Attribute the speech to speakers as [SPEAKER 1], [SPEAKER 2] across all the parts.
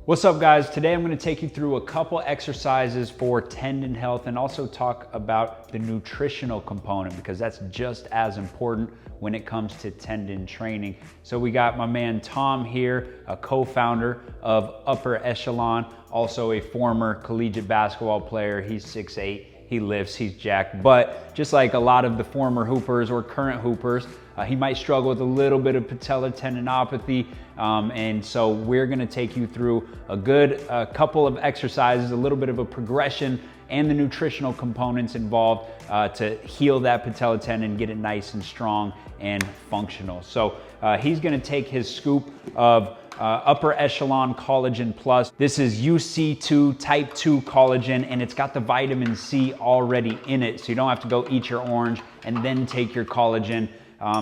[SPEAKER 1] What's up, guys? Today I'm going to take you through a couple exercises for tendon health and also talk about the nutritional component because that's just as important when it comes to tendon training. So we got my man Tom here, a co-founder of Upper Echelon, also a former collegiate basketball player. He's 6'8", he lifts, he's jacked, but just like a lot of the former hoopers or current hoopers, he might struggle with a little bit of patellar tendinopathy, and so we're gonna take you through a good couple of exercises, a little bit of a progression, and the nutritional components involved to heal that patellar tendon, get it nice and strong and functional. So he's gonna take his scoop of Upper Echelon Collagen Plus. This is UC2 type 2 collagen, and it's got the vitamin C already in it, so you don't have to go eat your orange and then take your collagen.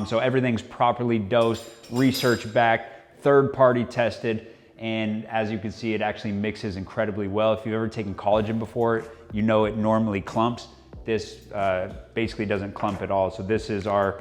[SPEAKER 1] So everything's properly dosed, research backed, third-party tested, and as you can see, it actually mixes incredibly well. If you've ever taken collagen before, you know it normally clumps. This basically doesn't clump at all. So this is our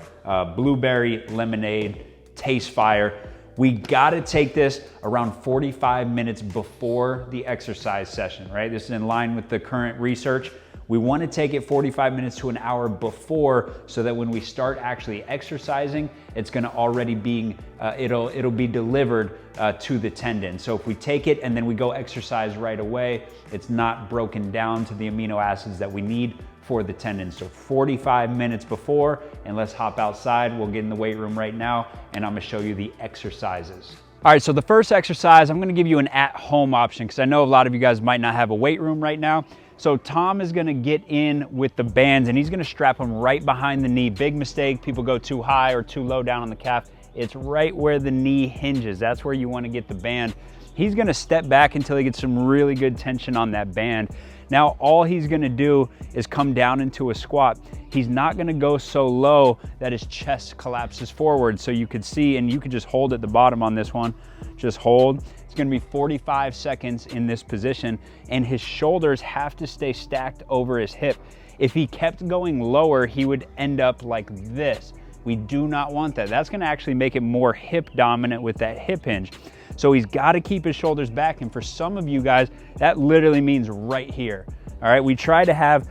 [SPEAKER 1] blueberry lemonade, taste fire. We gotta take this around 45 minutes before the exercise session, right? This is in line with the current research. We want to take it 45 minutes to an hour before so that when we start actually exercising, it's going to already be, it'll be delivered to the tendon. So if we take it and then we go exercise right away, it's not broken down to the amino acids that we need for the tendon. So 45 minutes before, and let's hop outside. We'll get in the weight room right now and I'm going to show you the exercises. All right, so the first exercise, I'm going to give you an at-home option because I know a lot of you guys might not have a weight room right now. So Tom is gonna get in with the bands and he's gonna strap them right behind the knee. Big mistake, people go too high or too low down on the calf. It's right where the knee hinges. That's where you wanna get the band. He's gonna step back until he gets some really good tension on that band. Now, all he's gonna do is come down into a squat. He's not gonna go so low that his chest collapses forward. So you could see, and you could just hold at the bottom on this one, just hold. It's gonna be 45 seconds in this position, and his shoulders have to stay stacked over his hip. If he kept going lower, he would end up like this. We do not want that. That's gonna actually make it more hip dominant with that hip hinge. So he's gotta keep his shoulders back, and for some of you guys, that literally means right here. All right, we try to have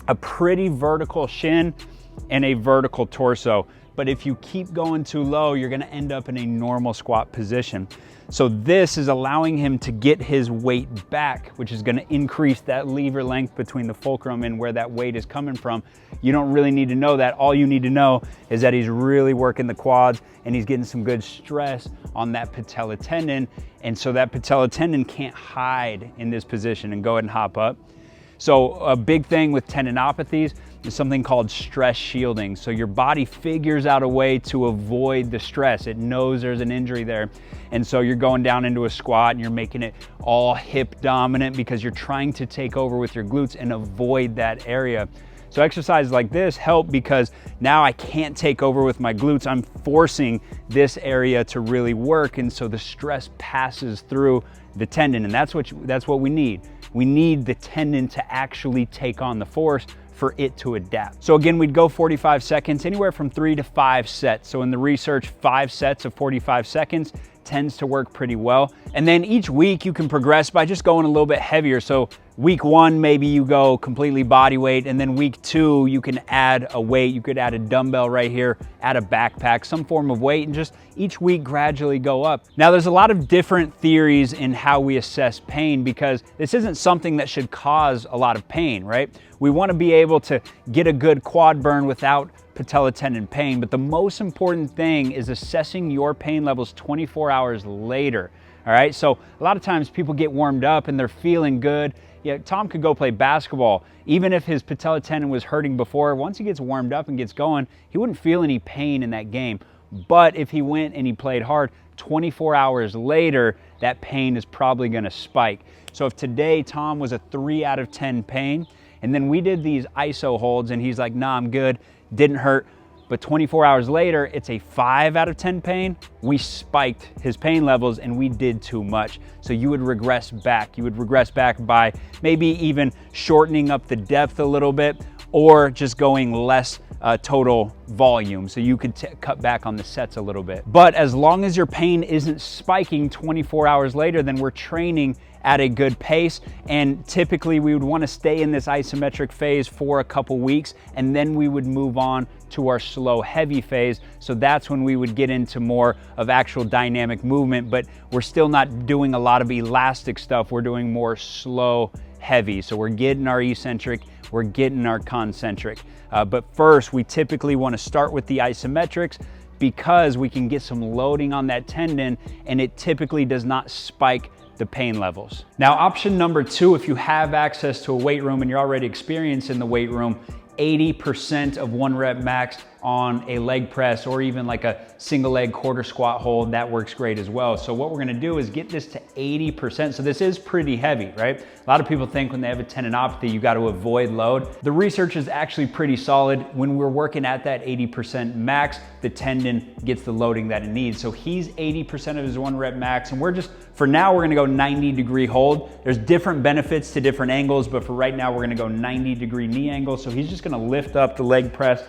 [SPEAKER 1] a pretty vertical shin and a vertical torso. But if you keep going too low, you're gonna end up in a normal squat position. So this is allowing him to get his weight back, which is gonna increase that lever length between the fulcrum and where that weight is coming from. You don't really need to know that. All you need to know is that he's really working the quads and he's getting some good stress on that patella tendon. And so that patella tendon can't hide in this position. And go ahead and hop up. So a big thing with tendinopathies is something called stress shielding. So your body figures out a way to avoid the stress. It knows there's an injury there. And so you're going down into a squat and you're making it all hip dominant because you're trying to take over with your glutes and avoid that area. So exercises like this help because now I can't take over with my glutes. I'm forcing this area to really work. And so the stress passes through the tendon, and that's what we need. We need the tendon to actually take on the force for it to adapt. So again, we'd go 45 seconds, anywhere from 3 to 5 sets. So in the research, 5 sets of 45 seconds tends to work pretty well. And then each week you can progress by just going a little bit heavier. So week 1, maybe you go completely body weight, and then week 2, you can add a weight. You could add a dumbbell right here, add a backpack, some form of weight, and just each week gradually go up. Now there's a lot of different theories in how we assess pain because this isn't something that should cause a lot of pain, right? We want to be able to get a good quad burn without patella tendon pain, but the most important thing is assessing your pain levels 24 hours later. All right, so a lot of times people get warmed up and they're feeling good. Yeah, Tom could go play basketball. Even if his patella tendon was hurting before, once he gets warmed up and gets going, he wouldn't feel any pain in that game. But if he went and he played hard, 24 hours later, that pain is probably gonna spike. So if today Tom was a 3 out of 10 pain, and then we did these iso holds and he's like, nah, I'm good, didn't hurt. But 24 hours later, it's a 5 out of 10 pain. We spiked his pain levels and we did too much. So you would regress back. You would regress back by maybe even shortening up the depth a little bit or just going less total volume. So you could cut back on the sets a little bit. But as long as your pain isn't spiking 24 hours later, then we're training at a good pace. And typically we would want to stay in this isometric phase for a couple weeks, and then we would move on to our slow heavy phase. So that's when we would get into more of actual dynamic movement, but we're still not doing a lot of elastic stuff. We're doing more slow heavy. So we're getting our eccentric, we're getting our concentric. But first, we typically want to start with the isometrics because we can get some loading on that tendon, and it typically does not spike the pain levels. Now, option number 2, if you have access to a weight room and you're already experienced in the weight room, 80% of 1 rep max on a leg press or even like a single leg quarter squat hold, that works great as well. So what we're gonna do is get this to 80%. So this is pretty heavy, right? A lot of people think when they have a tendinopathy, you got to avoid load. The research is actually pretty solid. When we're working at that 80% max, the tendon gets the loading that it needs. So he's 80% of his 1 rep max, and we're just, for now, we're gonna go 90-degree hold. There's different benefits to different angles, but for right now, we're gonna go 90-degree knee angle. So he's just gonna lift up the leg press,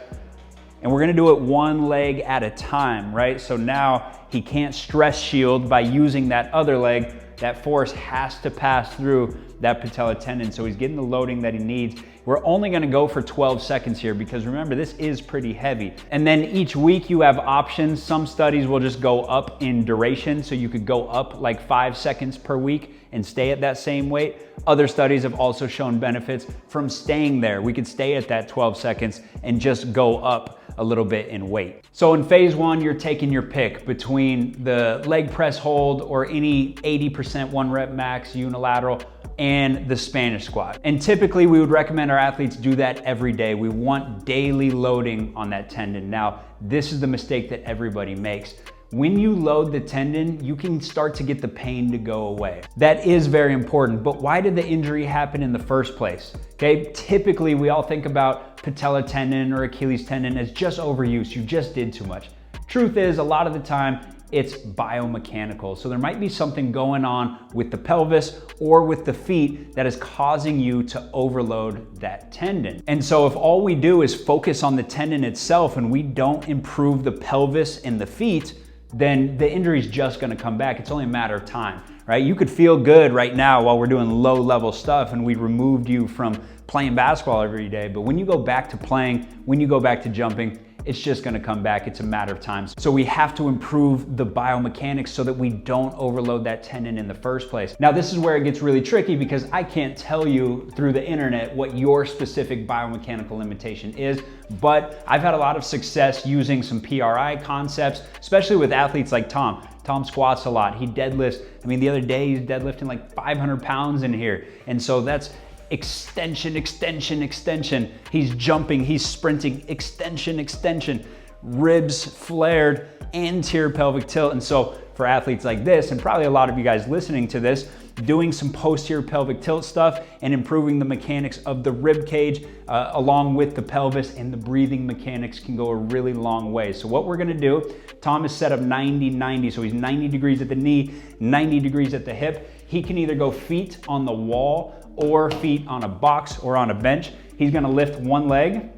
[SPEAKER 1] and we're gonna do it 1 leg at a time, right? So now he can't stress shield by using that other leg. That force has to pass through that patellar tendon, so he's getting the loading that he needs. We're only gonna go for 12 seconds here because remember, this is pretty heavy. And then each week you have options. Some studies will just go up in duration, so you could go up like 5 seconds per week and stay at that same weight. Other studies have also shown benefits from staying there. We could stay at that 12 seconds and just go up a little bit in weight. So in phase 1, you're taking your pick between the leg press hold or any 80% 1 rep max unilateral and the Spanish squat. And typically we would recommend our athletes do that every day. We want daily loading on that tendon. Now, this is the mistake that everybody makes. When you load the tendon, you can start to get the pain to go away. That is very important, but why did the injury happen in the first place? Okay, typically we all think about patellar tendon or Achilles tendon as just overuse. You just did too much. Truth is, a lot of the time, it's biomechanical. So there might be something going on with the pelvis or with the feet that is causing you to overload that tendon. And so if all we do is focus on the tendon itself and we don't improve the pelvis and the feet, then the injury is just gonna come back. It's only a matter of time, right? You could feel good right now while we're doing low level stuff and we removed you from playing basketball every day. But when you go back to playing, when you go back to jumping, it's just gonna come back. It's a matter of time. So we have to improve the biomechanics so that we don't overload that tendon in the first place. Now, this is where it gets really tricky because I can't tell you through the internet what your specific biomechanical limitation is, but I've had a lot of success using some PRI concepts, especially with athletes like Tom. Tom squats a lot. He deadlifts. I mean, the other day he's deadlifting like 500 pounds in here. And so that's extension, extension, extension. He's jumping, he's sprinting, extension, extension, ribs flared, anterior pelvic tilt. And so for athletes like this, and probably a lot of you guys listening to this, doing some posterior pelvic tilt stuff and improving the mechanics of the rib cage along with the pelvis and the breathing mechanics can go a really long way. So what we're gonna do, Tom is set up 90-90, so he's 90 degrees at the knee, 90 degrees at the hip. He can either go feet on the wall or feet on a box or on a bench. He's gonna lift 1 leg.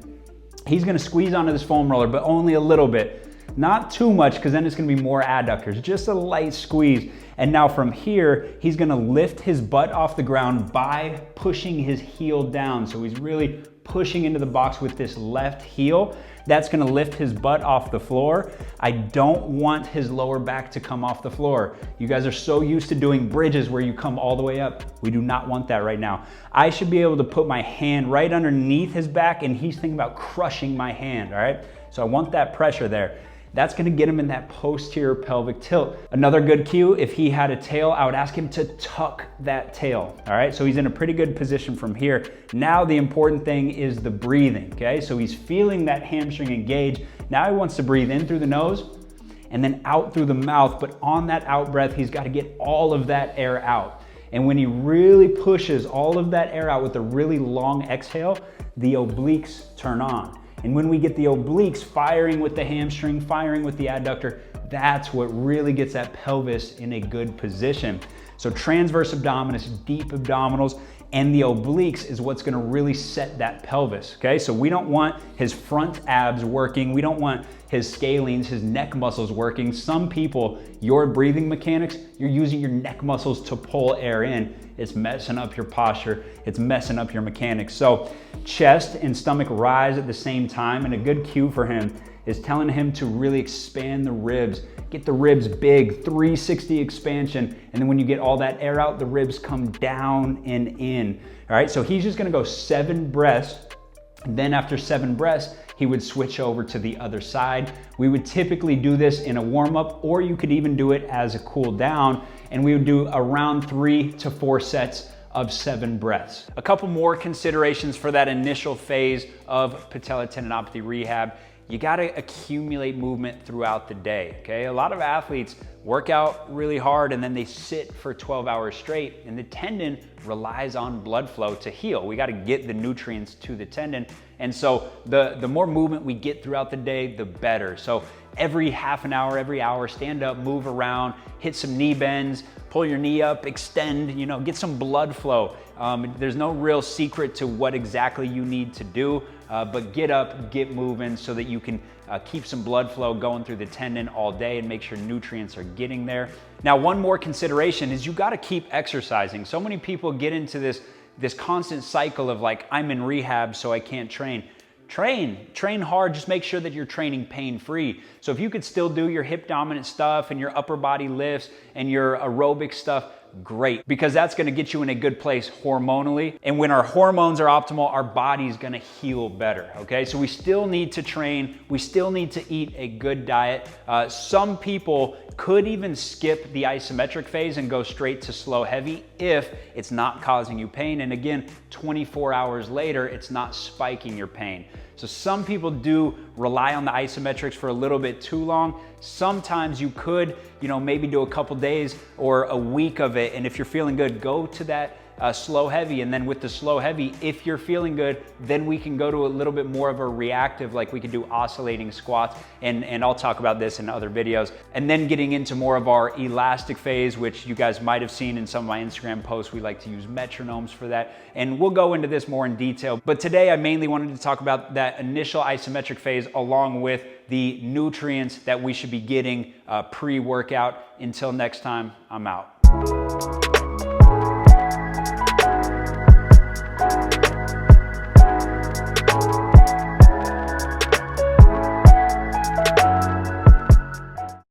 [SPEAKER 1] He's gonna squeeze onto this foam roller, but only a little bit. Not too much, because then it's gonna be more adductors, just a light squeeze. And now from here, he's gonna lift his butt off the ground by pushing his heel down. So he's really pushing into the box with this left heel. That's gonna lift his butt off the floor. I don't want his lower back to come off the floor. You guys are so used to doing bridges where you come all the way up. We do not want that right now. I should be able to put my hand right underneath his back and he's thinking about crushing my hand, all right? So I want that pressure there. That's gonna get him in that posterior pelvic tilt. Another good cue, if he had a tail, I would ask him to tuck that tail, all right? So he's in a pretty good position from here. Now the important thing is the breathing, okay? So he's feeling that hamstring engage. Now he wants to breathe in through the nose and then out through the mouth, but on that out breath, he's gotta get all of that air out. And when he really pushes all of that air out with a really long exhale, the obliques turn on. And when we get the obliques firing with the hamstring, firing with the adductor, that's what really gets that pelvis in a good position. So transverse abdominis, deep abdominals, and the obliques is what's gonna really set that pelvis, okay? So we don't want his front abs working. We don't want his scalenes, his neck muscles working. Some people, your breathing mechanics, you're using your neck muscles to pull air in. It's messing up your posture. It's messing up your mechanics. So chest and stomach rise at the same time, and a good cue for him is telling him to really expand the ribs. Get the ribs big, 360 expansion, and then when you get all that air out, the ribs come down and in. All right, so he's just gonna go 7 breaths. Then after 7 breaths, he would switch over to the other side. We would typically do this in a warm-up, or you could even do it as a cool down, and we would do around 3 to 4 sets of 7 breaths. A couple more considerations for that initial phase of patellar tendinopathy rehab. You gotta accumulate movement throughout the day, okay? A lot of athletes work out really hard and then they sit for 12 hours straight, and the tendon relies on blood flow to heal. We gotta get the nutrients to the tendon, and so the more movement we get throughout the day, the better. So every half an hour, every hour, stand up, move around, hit some knee bends, pull your knee up, extend, you know, get some blood flow. There's no real secret to what exactly you need to do, but get up, get moving so that you can keep some blood flow going through the tendon all day and make sure nutrients are getting there. Now, one more consideration is you gotta keep exercising. So many people get into this constant cycle of like, I'm in rehab, so I can't train. Train hard, just make sure that you're training pain-free. So if you could still do your hip dominant stuff and your upper body lifts and your aerobic stuff, great, because that's gonna get you in a good place hormonally. And when our hormones are optimal, our body's gonna heal better, okay? So we still need to train, we still need to eat a good diet. Some people could even skip the isometric phase and go straight to slow heavy if it's not causing you pain. And again, 24 hours later, it's not spiking your pain. So some people do rely on the isometrics for a little bit too long. Sometimes you could, maybe do a couple days or a week of it. And if you're feeling good, go to that slow heavy. And then with the slow heavy, if you're feeling good, then we can go to a little bit more of a reactive, like we could do oscillating squats. And I'll talk about this in other videos. And then getting into more of our elastic phase, which you guys might have seen in some of my Instagram posts. We like to use metronomes for that. And we'll go into this more in detail. But today I mainly wanted to talk about that initial isometric phase along with the nutrients that we should be getting pre-workout. Until next time, I'm out.